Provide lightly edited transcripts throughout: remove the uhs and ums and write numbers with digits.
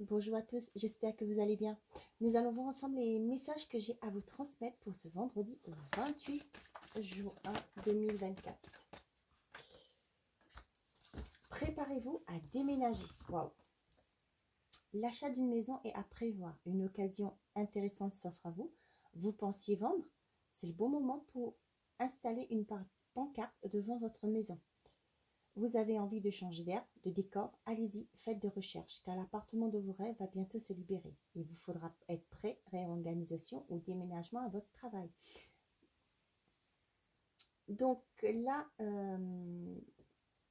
bonjour à tous, j'espère que vous allez bien. Nous allons voir ensemble les messages que j'ai à vous transmettre pour ce vendredi 28 juin 2024. Préparez-vous à déménager. Waouh! L'achat d'une maison est à prévoir. Une occasion intéressante s'offre à vous. Vous pensiez vendre? C'est le bon moment pour installer une pancarte devant votre maison. Vous avez envie de changer d'air, de décor, allez-y, faites de recherches, car l'appartement de vos rêves va bientôt se libérer. Il vous faudra être prêt, réorganisation ou déménagement à votre travail. Donc là,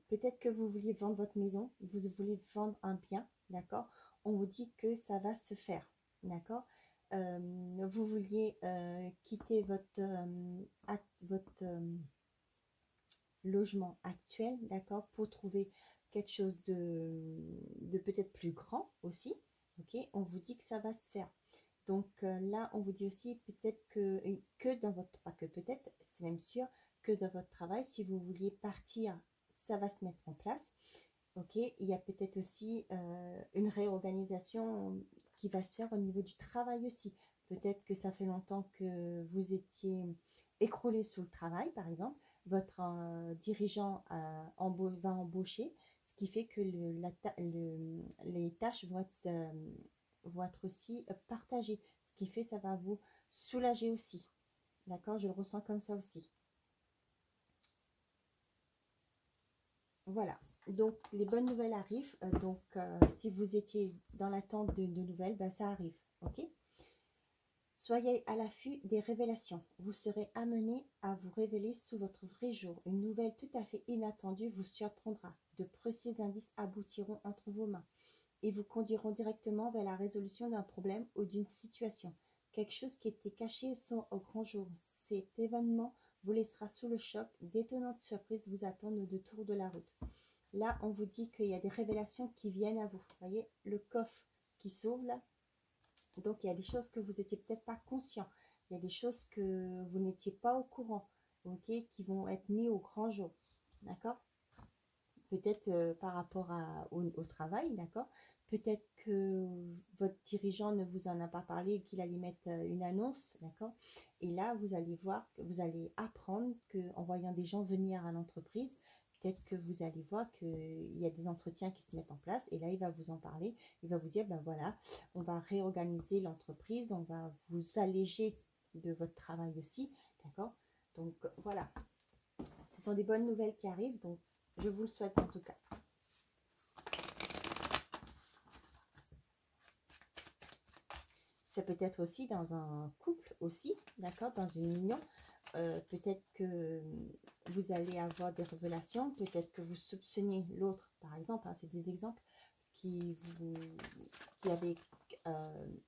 peut-être que vous vouliez vendre votre maison, vous voulez vendre un bien, d'accord? On vous dit que ça va se faire, d'accord? Vous vouliez quitter votre logement actuel, d'accord, pour trouver quelque chose de peut-être plus grand aussi, ok, on vous dit que ça va se faire. Donc là, on vous dit aussi peut-être que dans votre, pas que peut-être, c'est même sûr, que dans votre travail, si vous vouliez partir, ça va se mettre en place. Ok, il y a peut-être aussi une réorganisation qui va se faire au niveau du travail aussi. Peut-être que ça fait longtemps que vous étiez écroulé sous le travail, par exemple. Votre dirigeant va embaucher, ce qui fait que les tâches vont être aussi partagées. Ce qui fait que ça va vous soulager aussi. D'accord? Je le ressens comme ça aussi. Voilà. Donc, les bonnes nouvelles arrivent. Si vous étiez dans l'attente de nouvelles, ben, ça arrive. OK? Soyez à l'affût des révélations. Vous serez amené à vous révéler sous votre vrai jour. Une nouvelle tout à fait inattendue vous surprendra. De précis indices aboutiront entre vos mains et vous conduiront directement vers la résolution d'un problème ou d'une situation. Quelque chose qui était caché au grand jour. Cet événement vous laissera sous le choc. D'étonnantes surprises vous attendent au détour de la route. Là, on vous dit qu'il y a des révélations qui viennent à vous. Vous voyez, le coffre qui s'ouvre là. Donc, il y a des choses que vous n'étiez peut-être pas conscient. Il y a des choses que vous n'étiez pas au courant, ok, qui vont être mises au grand jour. D'accord? Peut-être par rapport au travail, d'accord? Peut-être que votre dirigeant ne vous en a pas parlé et qu'il allait mettre une annonce, d'accord? Et là, vous allez voir, que vous allez apprendre qu'en voyant des gens venir à l'entreprise, peut-être que vous allez voir qu'il y a des entretiens qui se mettent en place et là, il va vous en parler. Il va vous dire, ben voilà, on va réorganiser l'entreprise, on va vous alléger de votre travail aussi, d'accord? Donc, voilà, ce sont des bonnes nouvelles qui arrivent, donc je vous le souhaite en tout cas. Ça peut être aussi dans un couple aussi, d'accord, dans une union. Peut-être que vous allez avoir des révélations, peut-être que vous soupçonnez l'autre, par exemple, hein, c'est des exemples qui avaient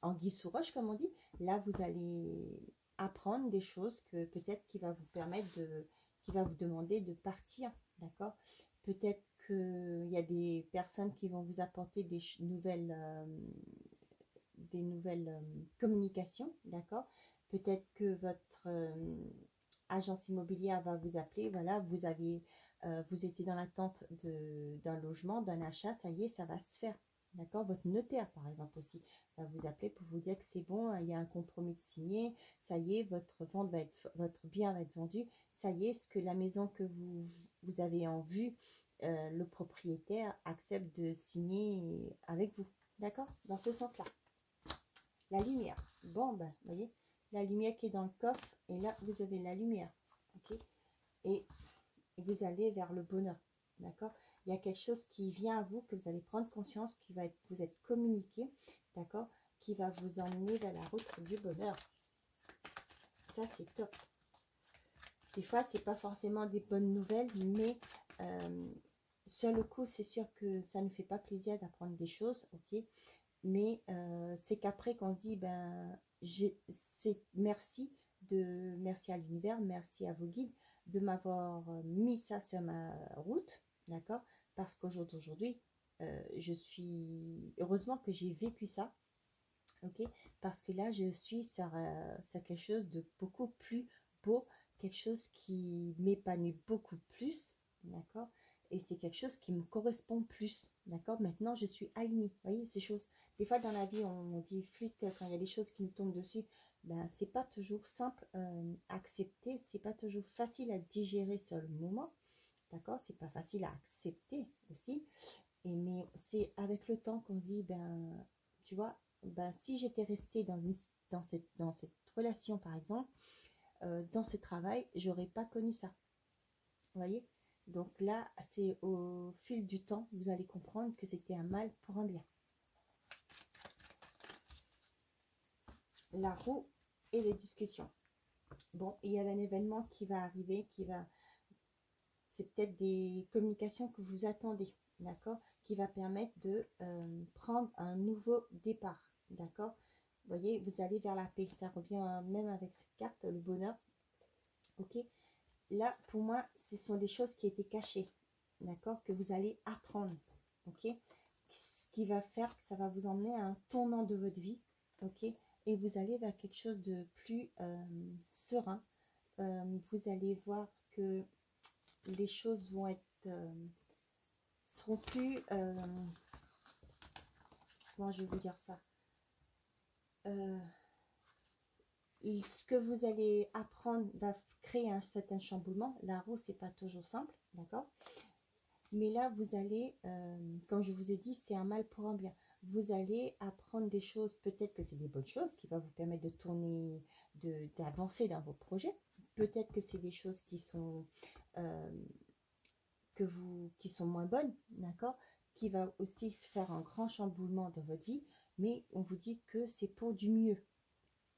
anguille sous roche, comme on dit. Là, vous allez apprendre des choses que peut-être qui va vous permettre qui va vous demander de partir, d'accord. Peut-être qu'il y a des personnes qui vont vous apporter des nouvelles communications, d'accord. Peut-être que votre agence immobilière va vous appeler, voilà, vous étiez dans l'attente d'un logement, d'un achat, ça y est, ça va se faire, d'accord. Votre notaire, par exemple, aussi, va vous appeler pour vous dire que c'est bon, il y a un compromis de signé, ça y est, votre bien va être vendu, ça y est, ce que la maison que vous avez en vue, le propriétaire accepte de signer avec vous, d'accord, dans ce sens-là. La lumière. Bon, ben, vous voyez, la lumière qui est dans le coffre, et là, vous avez la lumière. Ok. Et vous allez vers le bonheur. D'accord. Il y a quelque chose qui vient à vous, que vous allez prendre conscience, qui va vous être communiqué, d'accord, qui va vous emmener vers la route du bonheur. Ça, c'est top. Des fois, c'est pas forcément des bonnes nouvelles, mais sur le coup, c'est sûr que ça ne fait pas plaisir d'apprendre des choses, ok. Mais c'est qu'après qu'on dit, ben, merci à l'univers, merci à vos guides de m'avoir mis ça sur ma route, d'accord? Parce qu'au jour d'aujourd'hui, je suis, heureusement que j'ai vécu ça, ok? Parce que là, je suis sur quelque chose de beaucoup plus beau, quelque chose qui m'épanouit beaucoup plus, d'accord? et c'est quelque chose qui me correspond plus. D'accord? Maintenant, je suis alignée. Vous voyez, ces choses. Des fois, dans la vie, on dit flûte quand il y a des choses qui nous tombent dessus. Ben, c'est pas toujours simple à accepter. C'est pas toujours facile à digérer sur le moment. D'accord? C'est pas facile à accepter aussi. Et mais c'est avec le temps qu'on se dit, ben, tu vois, ben, si j'étais restée dans cette relation, par exemple, dans ce travail, j'aurais pas connu ça. Vous voyez? Donc là, c'est au fil du temps, vous allez comprendre que c'était un mal pour un bien. La roue et les discussions. Bon, il y a un événement qui va arriver, c'est peut-être des communications que vous attendez, d'accord, qui va permettre de prendre un nouveau départ, d'accord. Vous voyez, vous allez vers la paix, ça revient même avec cette carte, le bonheur, ok. Là, pour moi, ce sont des choses qui étaient cachées, d'accord, que vous allez apprendre, ok, ce qui va faire que ça va vous emmener à un tournant de votre vie, ok, et vous allez vers quelque chose de plus serein. Vous allez voir que les choses vont être seront plus comment je vais vous dire ça, ce que vous allez apprendre va créer un certain chamboulement. La roue, c'est pas toujours simple, d'accord, mais là vous allez comme je vous ai dit, c'est un mal pour un bien. Vous allez apprendre des choses, peut-être que c'est des bonnes choses qui vont vous permettre de tourner, d'avancer dans vos projets. Peut-être que c'est des choses qui sont qui sont moins bonnes, d'accord, qui va aussi faire un grand chamboulement dans votre vie, mais on vous dit que c'est pour du mieux,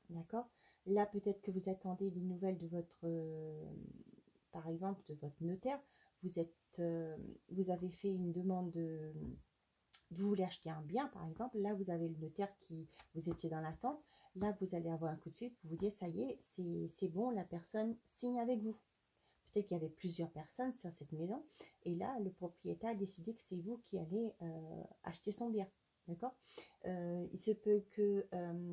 d'accord. Là, peut-être que vous attendez des nouvelles de votre, par exemple, de votre notaire. Vous êtes, vous avez fait une demande vous voulez acheter un bien, par exemple. Là, vous avez le notaire qui, vous étiez dans l'attente. Là, vous allez avoir un coup de fil, vous vous dites, ça y est, c'est bon, la personne signe avec vous. Peut-être qu'il y avait plusieurs personnes sur cette maison et là, le propriétaire a décidé que c'est vous qui allez acheter son bien. D'accord. Il se peut que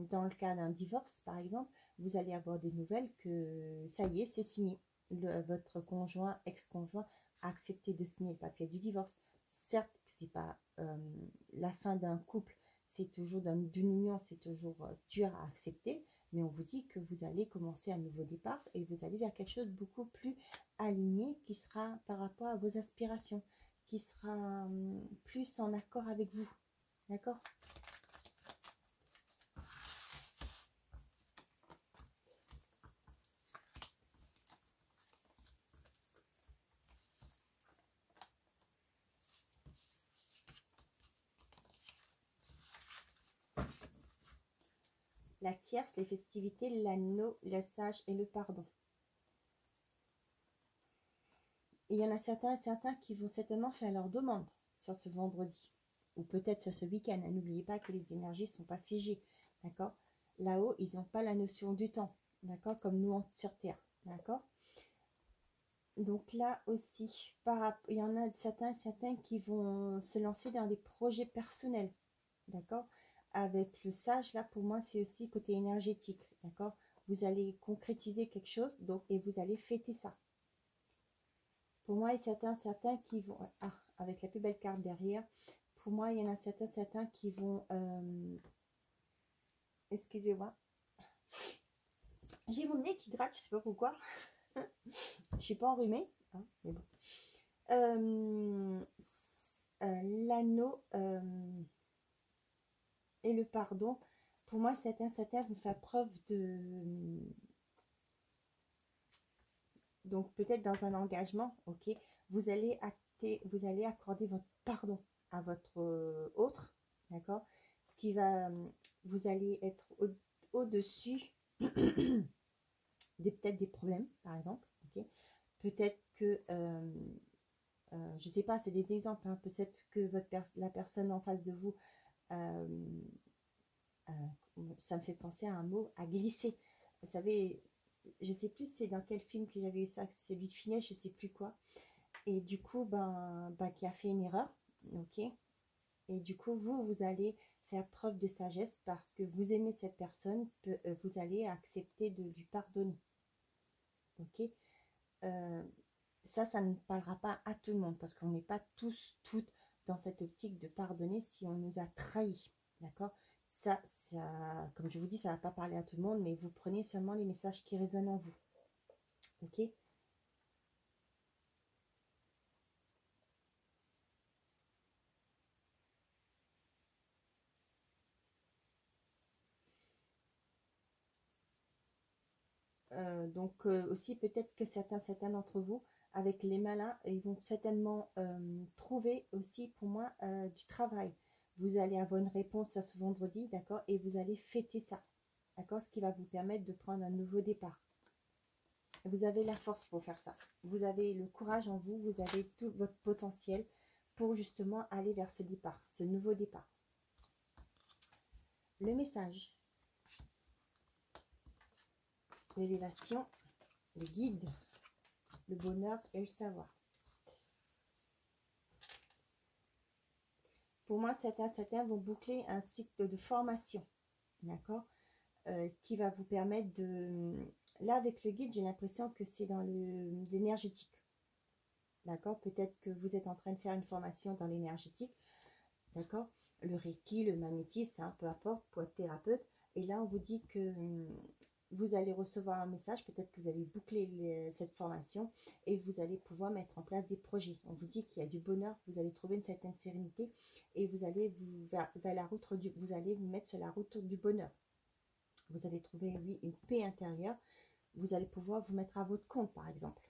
dans le cas d'un divorce, par exemple, vous allez avoir des nouvelles que ça y est, c'est signé. Votre conjoint, ex-conjoint a accepté de signer le papier du divorce. Certes, c'est pas la fin d'un couple, c'est toujours d'une union, c'est toujours dur à accepter, mais on vous dit que vous allez commencer un nouveau départ et vous allez vers quelque chose de beaucoup plus aligné, qui sera par rapport à vos aspirations, qui sera plus en accord avec vous, d'accord. La tierce, les festivités, l'anneau, le sage et le pardon. Et il y en a certains qui vont certainement faire leur demande sur ce vendredi ou peut-être sur ce week-end. N'oubliez pas que les énergies ne sont pas figées, d'accord. Là-haut, ils n'ont pas la notion du temps, d'accord, comme nous sur Terre, d'accord. Donc là aussi, il y en a certains qui vont se lancer dans des projets personnels, d'accord. Avec le sage, là, pour moi, c'est aussi côté énergétique, d'accord. Vous allez concrétiser quelque chose, donc, et vous allez fêter ça. Pour moi, il y a certains qui vont... Ah, avec la plus belle carte derrière. Pour moi, il y en a certains qui vont... Excusez-moi. J'ai mon nez qui gratte, je sais pas pourquoi. Je suis pas enrhumée, hein, mais bon. L'anneau et le pardon. Pour moi, certains vont faire preuve de... Donc, peut-être dans un engagement, ok, vous allez accorder votre pardon à votre autre, d'accord. Ce qui va... vous allez être au-dessus peut-être des problèmes, par exemple, ok. Peut-être que... je ne sais pas, c'est des exemples, hein. Peut-être que la personne en face de vous... ça me fait penser à un mot, à glisser. Vous savez, je sais plus c'est dans quel film que j'avais eu ça, celui de Finesse, je sais plus quoi. Et du coup, qui a fait une erreur, ok. Et du coup, vous allez faire preuve de sagesse parce que vous aimez cette personne, vous allez accepter de lui pardonner, ok. ça ne parlera pas à tout le monde parce qu'on n'est pas tous, toutes dans cette optique de pardonner si on nous a trahis. D'accord? Comme je vous dis, ça ne va pas parler à tout le monde, mais vous prenez seulement les messages qui résonnent en vous. Ok? Aussi, peut-être que certains d'entre vous, avec les malins, ils vont certainement trouver aussi, pour moi, du travail. Vous allez avoir une réponse ce vendredi, d'accord? Et vous allez fêter ça, d'accord? Ce qui va vous permettre de prendre un nouveau départ. Vous avez la force pour faire ça. Vous avez le courage en vous, vous avez tout votre potentiel pour justement aller vers ce départ, ce nouveau départ. Le message, l'élévation, le guide, le bonheur et le savoir. Pour moi, certains vont boucler un cycle de formation, d'accord, qui va vous permettre de... Là, avec le guide, j'ai l'impression que c'est dans l'énergétique, d'accord. Peut-être que vous êtes en train de faire une formation dans l'énergétique, d'accord. Le Reiki, le magnétisme, hein, peu importe, pour être thérapeute. Et là, on vous dit que vous allez recevoir un message, peut-être que vous allez boucler cette formation et vous allez pouvoir mettre en place des projets. On vous dit qu'il y a du bonheur, vous allez trouver une certaine sérénité et vous allez vers la route vous allez vous mettre sur la route du bonheur. Vous allez trouver, oui, une paix intérieure. Vous allez pouvoir vous mettre à votre compte, par exemple.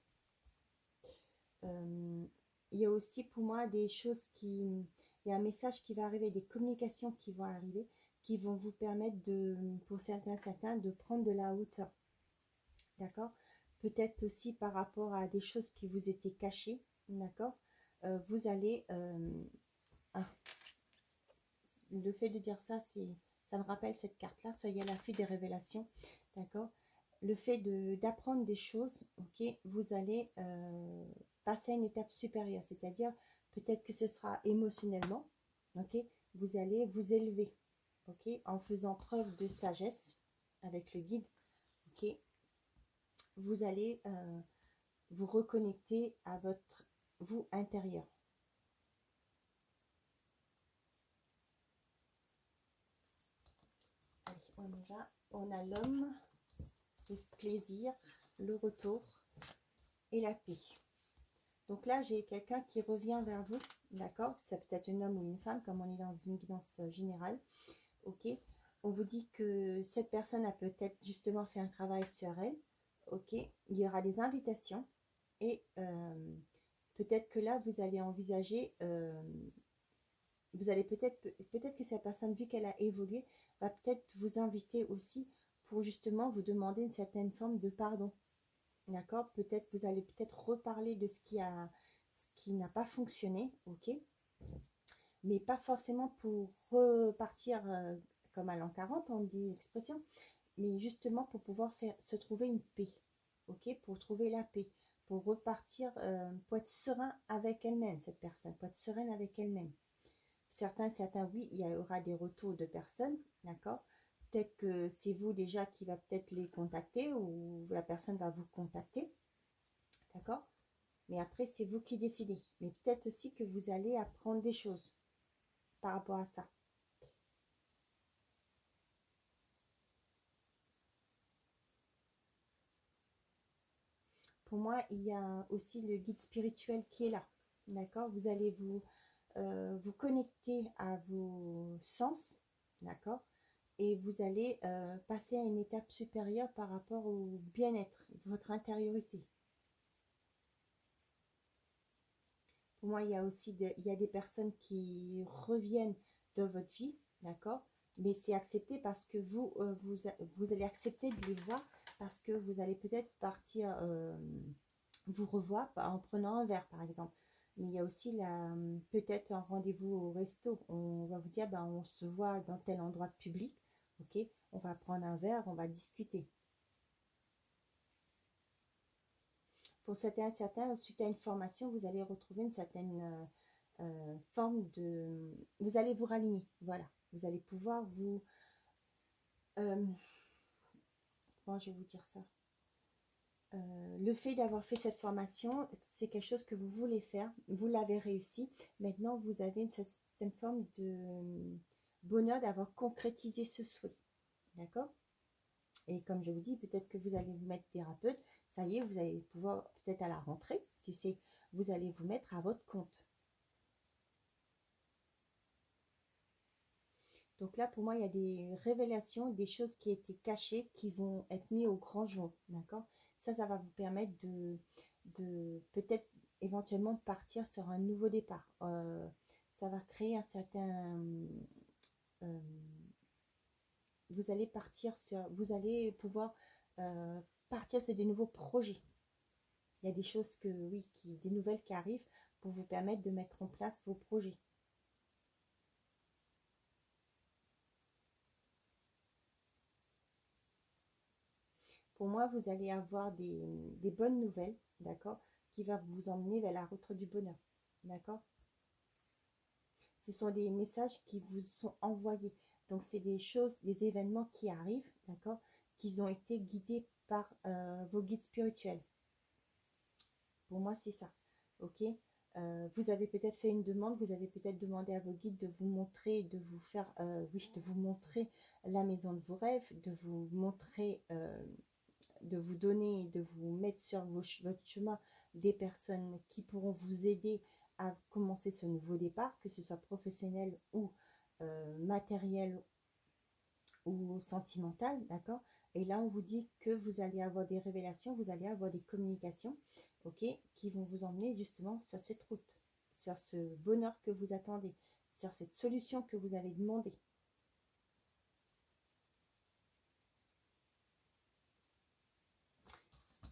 Il y a aussi pour moi des choses qui... Il y a un message qui va arriver, des communications qui vont arriver, qui vont vous permettre de, pour certains, de prendre de la hauteur. D'accord? Peut-être aussi par rapport à des choses qui vous étaient cachées. D'accord? Vous allez... ah, le fait de dire ça, ça me rappelle cette carte-là. Soyez à l'affût des révélations. D'accord? Le fait d'apprendre des choses, ok, vous allez passer à une étape supérieure. C'est-à-dire, peut-être que ce sera émotionnellement, ok? Vous allez vous élever, ok? En faisant preuve de sagesse avec le guide, ok? Vous allez vous reconnecter à votre vous intérieur. Allez, on y va. On a l'homme, le plaisir, le retour et la paix. Donc là, j'ai quelqu'un qui revient vers vous, d'accord? C'est peut-être un homme ou une femme, comme on est dans une guidance générale, ok? On vous dit que cette personne a peut-être justement fait un travail sur elle, ok? Il y aura des invitations et peut-être que là, vous allez envisager, vous allez peut-être que cette personne, vu qu'elle a évolué, va peut-être vous inviter aussi pour justement vous demander une certaine forme de pardon. D'accord? Peut-être vous allez peut-être reparler de ce qui n'a pas fonctionné, ok? Mais pas forcément pour repartir comme à l'an 40, on dit l'expression, mais justement pour pouvoir se trouver une paix, ok? Pour trouver la paix, pour repartir, pour être serein avec elle-même, cette personne, pour être sereine avec elle-même. Certains, oui, il y aura des retours de personnes, d'accord? Peut-être que c'est vous déjà qui va peut-être les contacter ou la personne va vous contacter, d'accord? Mais après, c'est vous qui décidez. Mais peut-être aussi que vous allez apprendre des choses par rapport à ça. Pour moi, il y a aussi le guide spirituel qui est là, d'accord? Vous allez vous connecter à vos sens, d'accord? Et vous allez passer à une étape supérieure par rapport au bien-être, votre intériorité. Pour moi, il y a aussi il y a des personnes qui reviennent dans votre vie, d'accord? Mais c'est accepté parce que vous allez accepter de les voir parce que vous allez peut-être partir, vous revoir en prenant un verre, par exemple. Mais il y a aussi peut-être un rendez-vous au resto. On va vous dire, ben, on se voit dans tel endroit public, ok? On va prendre un verre, on va discuter. Pour certains, suite à une formation, vous allez retrouver une certaine forme de... Vous allez vous raligner, voilà. Vous allez pouvoir comment je vais vous dire ça? Le fait d'avoir fait cette formation, c'est quelque chose que vous voulez faire, vous l'avez réussi. Maintenant, vous avez une certaine forme de bonheur d'avoir concrétisé ce souhait. D'accord? Et comme je vous dis, peut-être que vous allez vous mettre thérapeute. Ça y est, vous allez pouvoir, peut-être à la rentrée, qui sait, vous allez vous mettre à votre compte. Donc là, pour moi, il y a des révélations, des choses qui étaient cachées, qui vont être mises au grand jour. D'accord? Ça va vous permettre de peut-être éventuellement partir sur un nouveau départ. Ça va créer un certain... euh, vous allez partir sur... Vous allez pouvoir partir sur des nouveaux projets. Il y a des choses que, oui, des nouvelles qui arrivent pour vous permettre de mettre en place vos projets. Pour moi, vous allez avoir des bonnes nouvelles, d'accord, qui va vous emmener vers la route du bonheur, d'accord. Ce sont des messages qui vous sont envoyés. Donc, c'est des choses, des événements qui arrivent, d'accord, qui ont été guidés par vos guides spirituels. Pour moi, c'est ça, ok. Vous avez peut-être fait une demande, vous avez peut-être demandé à vos guides de vous montrer, de vous faire, oui, de vous montrer la maison de vos rêves, de vous montrer, de vous donner, de vous mettre sur votre chemin des personnes qui pourront vous aider à commencer ce nouveau départ, que ce soit professionnel ou matériel ou sentimental, d'accord. Et là, on vous dit que vous allez avoir des révélations, vous allez avoir des communications, ok, qui vont vous emmener justement sur cette route, sur ce bonheur que vous attendez, sur cette solution que vous avez demandé.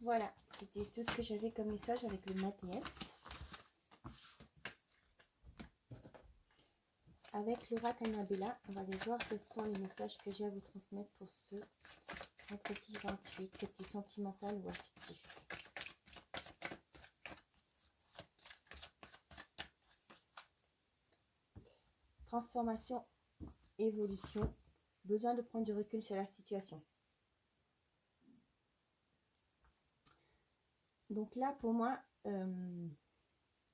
Voilà, c'était tout ce que j'avais comme message avec le MATS. Avec l'oracle Annabella, on va aller voir quels sont les messages que j'ai à vous transmettre pour ce vendredi 28, côté sentimental ou affectif. Transformation, évolution, besoin de prendre du recul sur la situation. Donc là, pour moi,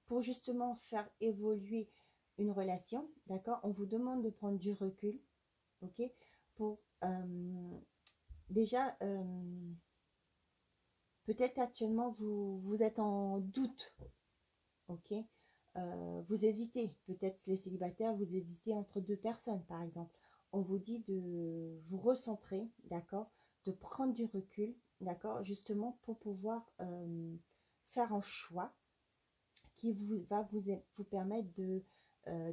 pour justement faire évoluer une relation, d'accord, on vous demande de prendre du recul, ok, pour déjà, peut-être actuellement, vous êtes en doute, ok, vous hésitez, peut-être les célibataires, vous hésitez entre deux personnes, par exemple. On vous dit de vous recentrer, d'accord, de prendre du recul, d'accord, justement pour pouvoir faire un choix qui va vous permettre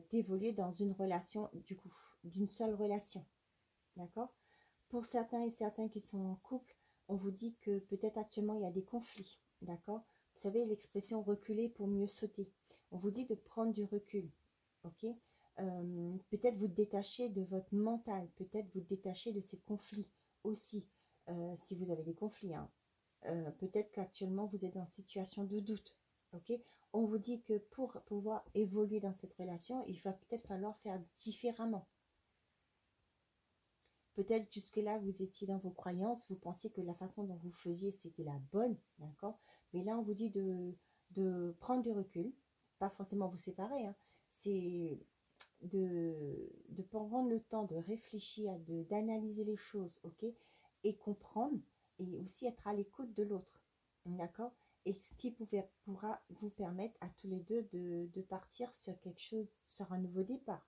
d'évoluer dans une relation, du coup, d'une seule relation, d'accord. Pour certains et certains qui sont en couple, on vous dit que peut-être actuellement il y a des conflits, d'accord. Vous savez l'expression reculer pour mieux sauter. On vous dit de prendre du recul, ok. Peut-être vous détacher de votre mental, peut-être vous détacher de ces conflits aussi, si vous avez des conflits, hein. Peut-être qu'actuellement vous êtes en situation de doute, ok. On vous dit que pour pouvoir évoluer dans cette relation, il va peut-être falloir faire différemment. Peut-être jusque-là, vous étiez dans vos croyances, vous pensiez que la façon dont vous faisiez, c'était la bonne, d'accord. Mais là, on vous dit de prendre du recul, pas forcément vous séparer, hein. C'est de prendre le temps de réfléchir, d'analyser les choses, ok, et comprendre, et aussi être à l'écoute de l'autre, d'accord. Et ce qui pourra vous permettre à tous les deux de partir sur quelque chose, sur un nouveau départ.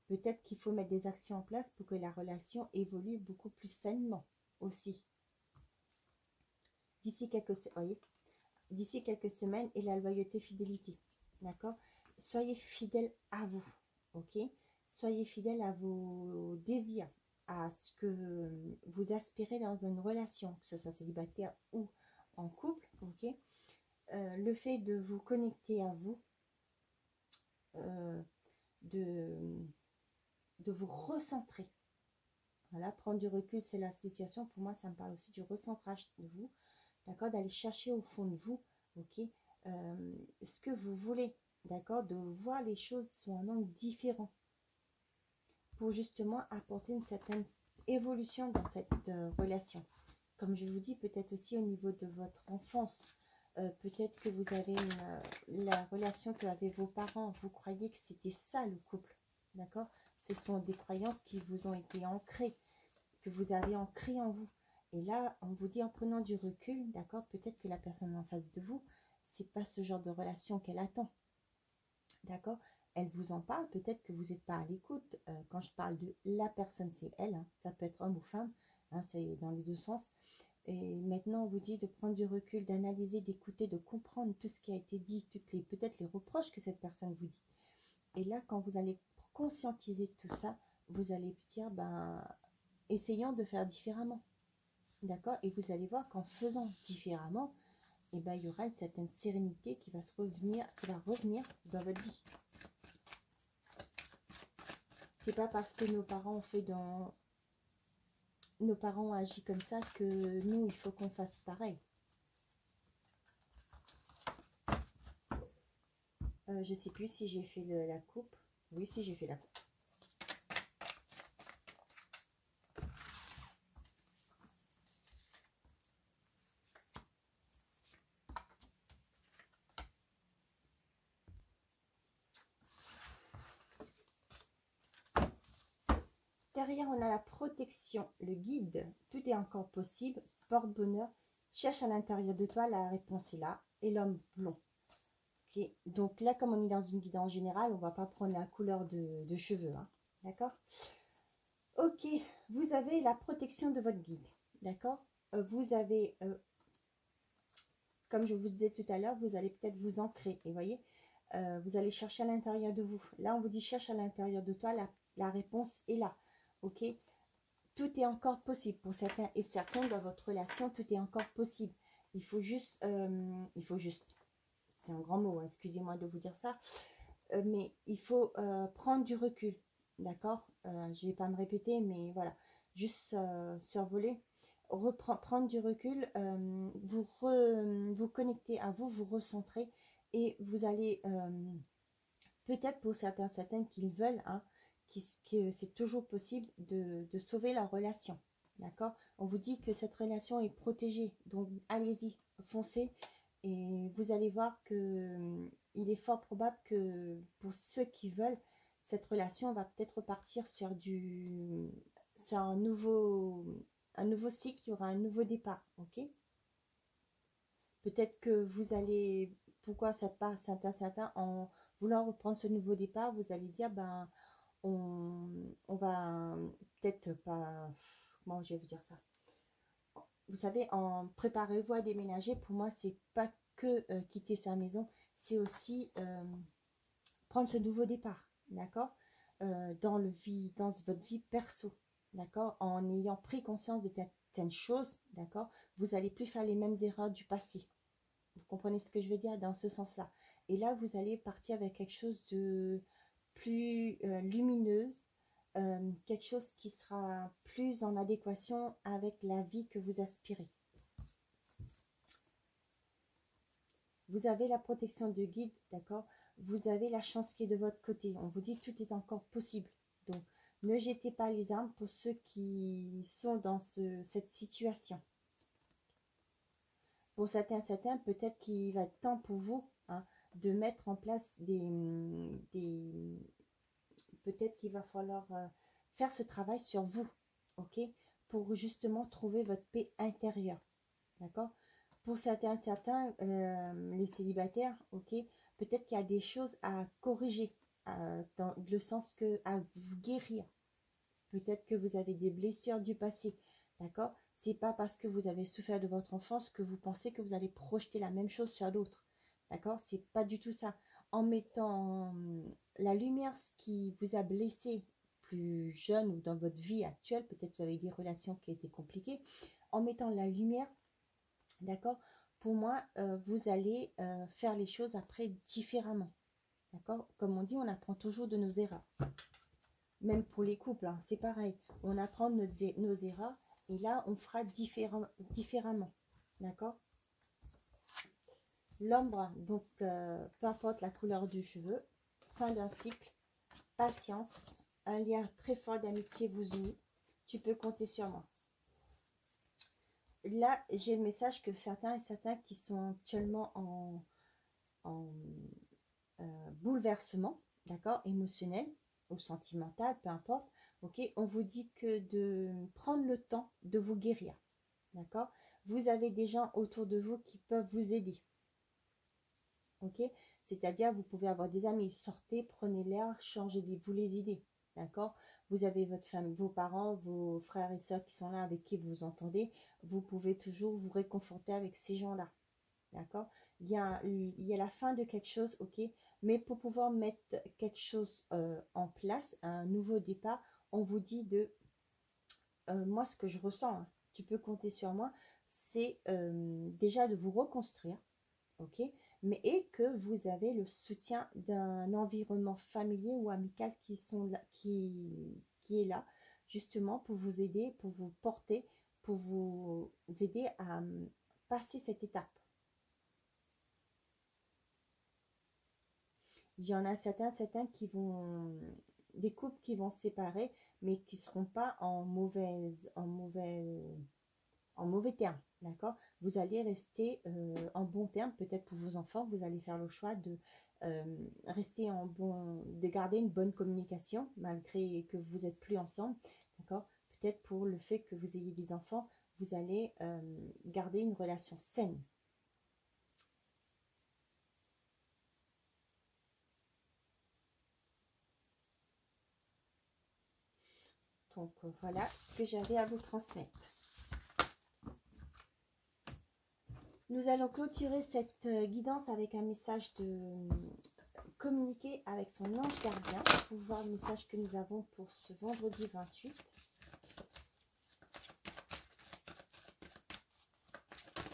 Peut-être qu'il faut mettre des actions en place pour que la relation évolue beaucoup plus sainement aussi. D'ici quelques semaines, et la loyauté, fidélité. D'accord? Soyez fidèle à vous. Ok? Soyez fidèle à vos désirs, à ce que vous aspirez dans une relation, que ce soit célibataire ou en couple. Ok? Le fait de vous connecter à vous, de vous recentrer. Voilà, prendre du recul, c'est la situation. Pour moi, ça me parle aussi du recentrage de vous, d'accord, d'aller chercher au fond de vous, ok, ce que vous voulez, d'accord, de voir les choses sous un angle différent pour justement apporter une certaine évolution dans cette relation. comme je vous dis, peut-être aussi au niveau de votre enfance. Peut-être que vous avez la relation qu'avaient vos parents. Vous croyez que c'était ça le couple. D'accord? Ce sont des croyances qui vous ont été ancrées, que vous avez ancrées en vous. Et là, on vous dit en prenant du recul, d'accord, peut-être que la personne en face de vous, c'est pas ce genre de relation qu'elle attend. D'accord? Elle vous en parle, peut-être que vous n'êtes pas à l'écoute. Quand je parle de la personne, c'est elle, hein. Ça peut être homme ou femme, hein, c'est dans les deux sens. Et maintenant, on vous dit de prendre du recul, d'analyser, d'écouter, de comprendre tout ce qui a été dit, peut-être les reproches que cette personne vous dit. Et là, quand vous allez conscientiser tout ça, vous allez dire, ben, essayons de faire différemment. D'accord? Et vous allez voir qu'en faisant différemment, eh ben, il y aura une certaine sérénité qui va revenir dans votre vie. C'est pas parce que nos parents ont agi comme ça que nous, il faut qu'on fasse pareil. Je sais plus si j'ai fait la coupe. Oui, si j'ai fait la coupe. Derrière, on a la protection, le guide. Tout est encore possible. Porte-bonheur. Cherche à l'intérieur de toi, la réponse est là. Et l'homme blond. Okay. Donc là, comme on est dans une guide en général, on ne va pas prendre la couleur de cheveux. Hein. D'accord? Ok, vous avez la protection de votre guide. D'accord? Vous avez, comme je vous disais tout à l'heure, vous allez peut-être vous ancrer. Et voyez, vous allez chercher à l'intérieur de vous. Là, on vous dit cherche à l'intérieur de toi, la réponse est là. Ok? Tout est encore possible pour certains et certains dans votre relation, tout est encore possible. Il faut juste, c'est un grand mot, hein, excusez-moi de vous dire ça, mais il faut prendre du recul, d'accord? Je ne vais pas me répéter, mais voilà, juste survoler, prendre du recul, vous connecter à vous, vous recentrer et vous allez, peut-être pour certaines qu'ils veulent, hein, que c'est toujours possible de sauver la relation. D'accord? On vous dit que cette relation est protégée. Donc, allez-y, foncez. Et vous allez voir que il est fort probable que pour ceux qui veulent, cette relation va peut-être repartir sur un nouveau cycle. Il y aura un nouveau départ. Ok? Peut-être que vous allez, pourquoi ça passe certains en voulant reprendre ce nouveau départ, vous allez dire, ben, on va peut-être pas, comment je vais vous dire ça, vous savez, en préparez-vous à déménager, pour moi, c'est pas que quitter sa maison, c'est aussi prendre ce nouveau départ, d'accord, dans votre vie perso, d'accord, en ayant pris conscience de certaines choses, d'accord, vous allez plus faire les mêmes erreurs du passé. Vous comprenez ce que je veux dire dans ce sens-là. Et là, vous allez partir avec quelque chose de plus lumineuse, quelque chose qui sera plus en adéquation avec la vie que vous aspirez. Vous avez la protection de guide, d'accord? Vous avez la chance qui est de votre côté. On vous dit tout est encore possible. Donc, ne jetez pas les armes pour ceux qui sont dans cette situation. Pour certains, peut-être qu'il va être temps pour vous, hein, de mettre en place peut-être qu'il va falloir faire ce travail sur vous, ok, pour justement trouver votre paix intérieure, d'accord. Pour certains, les célibataires, ok, peut-être qu'il y a des choses à corriger, dans le sens que à vous guérir. Peut-être que vous avez des blessures du passé, d'accord. C'est pas parce que vous avez souffert de votre enfance que vous pensez que vous allez projeter la même chose sur l'autre, d'accord. C'est pas du tout ça. En mettant la lumière, ce qui vous a blessé plus jeune ou dans votre vie actuelle, peut-être que vous avez des relations qui étaient compliquées, en mettant la lumière, d'accord, pour moi, vous allez faire les choses après différemment, d'accord. Comme on dit, on apprend toujours de nos erreurs. Même pour les couples, hein, c'est pareil. On apprend de nos erreurs et là, on fera différemment, d'accord. L'ombre, donc peu importe la couleur du cheveu, fin d'un cycle, patience, un lien très fort d'amitié vous unit, tu peux compter sur moi. là, j'ai le message que certains et certains qui sont actuellement en bouleversement, d'accord, émotionnel ou sentimental, peu importe, ok, on vous dit que de prendre le temps de vous guérir, d'accord. Vous avez des gens autour de vous qui peuvent vous aider, ok. C'est-à-dire, vous pouvez avoir des amis, sortez, prenez l'air, changez, vous les idées, d'accord. Vous avez votre famille, vos parents, vos frères et sœurs qui sont là, avec qui vous vous entendez. Vous pouvez toujours vous réconforter avec ces gens-là. D'accord? Il y a la fin de quelque chose, ok? Mais pour pouvoir mettre quelque chose en place, un nouveau départ, on vous dit de, moi ce que je ressens, hein, tu peux compter sur moi, c'est déjà de vous reconstruire, ok? Mais et que vous avez le soutien d'un environnement familier ou amical qui est là, justement pour vous aider, pour vous porter, pour vous aider à passer cette étape. Il y en a certains qui vont, des couples qui vont se séparer, mais qui ne seront pas en mauvais termes, d'accord? Vous allez rester en bon terme, peut-être pour vos enfants, vous allez faire le choix de euh, rester de garder une bonne communication, malgré que vous n'êtes plus ensemble, d'accord? Peut-être pour le fait que vous ayez des enfants, vous allez garder une relation saine. Donc voilà ce que j'avais à vous transmettre. Nous allons clôturer cette guidance avec un message de communiquer avec son ange gardien pour voir le message que nous avons pour ce vendredi 28.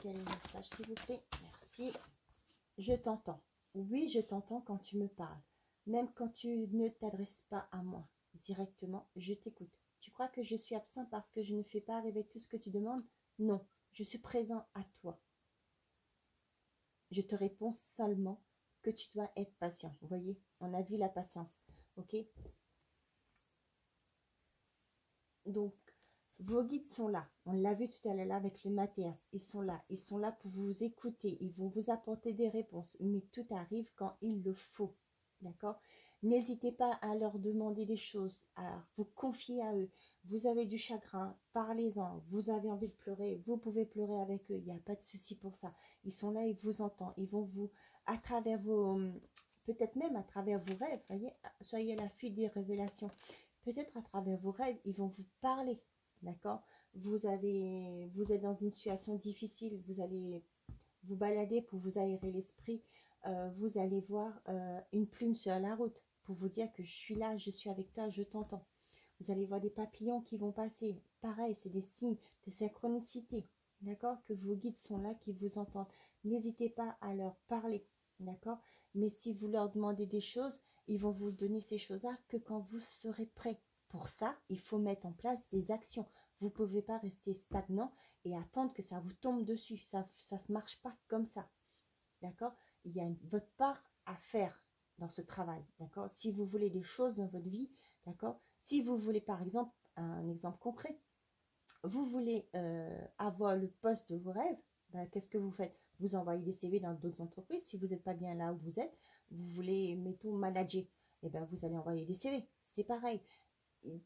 Quel est le message, s'il vous plaît? Merci. Je t'entends. Oui, je t'entends quand tu me parles. Même quand tu ne t'adresses pas à moi directement, je t'écoute. Tu crois que je suis absent parce que je ne fais pas arriver tout ce que tu demandes? Non, je suis présent à toi. Je te réponds seulement que tu dois être patient. Vous voyez, on a vu la patience. Ok? Donc, vos guides sont là. On l'a vu tout à l'heure avec le Mathias. Ils sont là. Ils sont là pour vous écouter. Ils vont vous apporter des réponses. Mais tout arrive quand il le faut. D'accord? N'hésitez pas à leur demander des choses, à vous confier à eux. Vous avez du chagrin, parlez-en. Vous avez envie de pleurer, vous pouvez pleurer avec eux. Il n'y a pas de souci pour ça. Ils sont là, ils vous entendent. Ils vont vous, à travers vos, peut-être même à travers vos rêves, voyez, soyez à l'affût des révélations. Peut-être à travers vos rêves, ils vont vous parler. D'accord? Vous êtes dans une situation difficile, vous allez vous balader pour vous aérer l'esprit. Vous allez voir une plume sur la route pour vous dire que je suis là, je suis avec toi, je t'entends. Vous allez voir des papillons qui vont passer. Pareil, c'est des signes, des synchronicités. D'accord? Que vos guides sont là, qui vous entendent. N'hésitez pas à leur parler. D'accord? Mais si vous leur demandez des choses, ils vont vous donner ces choses-là que quand vous serez prêt. Pour ça, il faut mettre en place des actions. Vous ne pouvez pas rester stagnant et attendre que ça vous tombe dessus. Ça ne se marche pas comme ça. D'accord? Il y a votre part à faire dans ce travail. D'accord? Si vous voulez des choses dans votre vie, d'accord? Si vous voulez, par exemple, un exemple concret, vous voulez avoir le poste de vos rêves, ben, qu'est-ce que vous faites? Vous envoyez des CV dans d'autres entreprises. Si vous n'êtes pas bien là où vous êtes, vous voulez, mettons, manager, et ben, vous allez envoyer des CV. C'est pareil.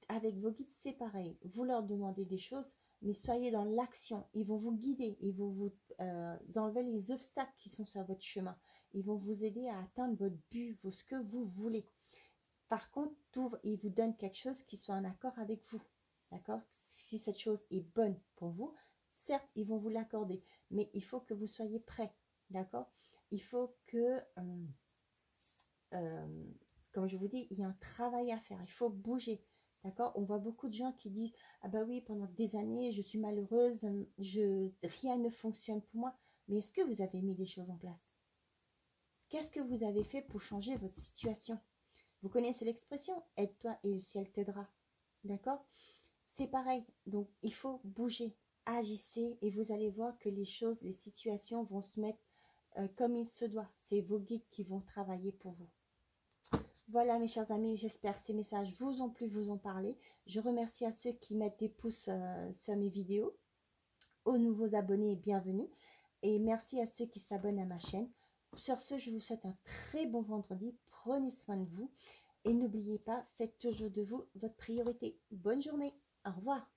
Avec vos guides, c'est pareil. Vous leur demandez des choses, mais soyez dans l'action. Ils vont vous guider, ils vont vous enlever les obstacles qui sont sur votre chemin. Ils vont vous aider à atteindre votre but, ce que vous voulez. Par contre, ils vous donnent quelque chose qui soit en accord avec vous. D'accord? Si cette chose est bonne pour vous, certes, ils vont vous l'accorder, mais il faut que vous soyez prêt. D'accord? Il faut que, euh, comme je vous dis, il y a un travail à faire. Il faut bouger. D'accord? On voit beaucoup de gens qui disent, ah bah oui, pendant des années, je suis malheureuse, rien ne fonctionne pour moi. Mais est-ce que vous avez mis des choses en place? Qu'est-ce que vous avez fait pour changer votre situation? Vous connaissez l'expression, aide-toi et le ciel t'aidera. D'accord? C'est pareil. Donc, il faut bouger, agissez et vous allez voir que les choses, les situations vont se mettre comme il se doit. C'est vos guides qui vont travailler pour vous. Voilà mes chers amis, j'espère que ces messages vous ont plu, vous ont parlé. Je remercie à ceux qui mettent des pouces sur mes vidéos. Aux nouveaux abonnés, bienvenue. Et merci à ceux qui s'abonnent à ma chaîne. Sur ce, je vous souhaite un très bon vendredi. Prenez soin de vous. Et n'oubliez pas, faites toujours de vous votre priorité. Bonne journée. Au revoir.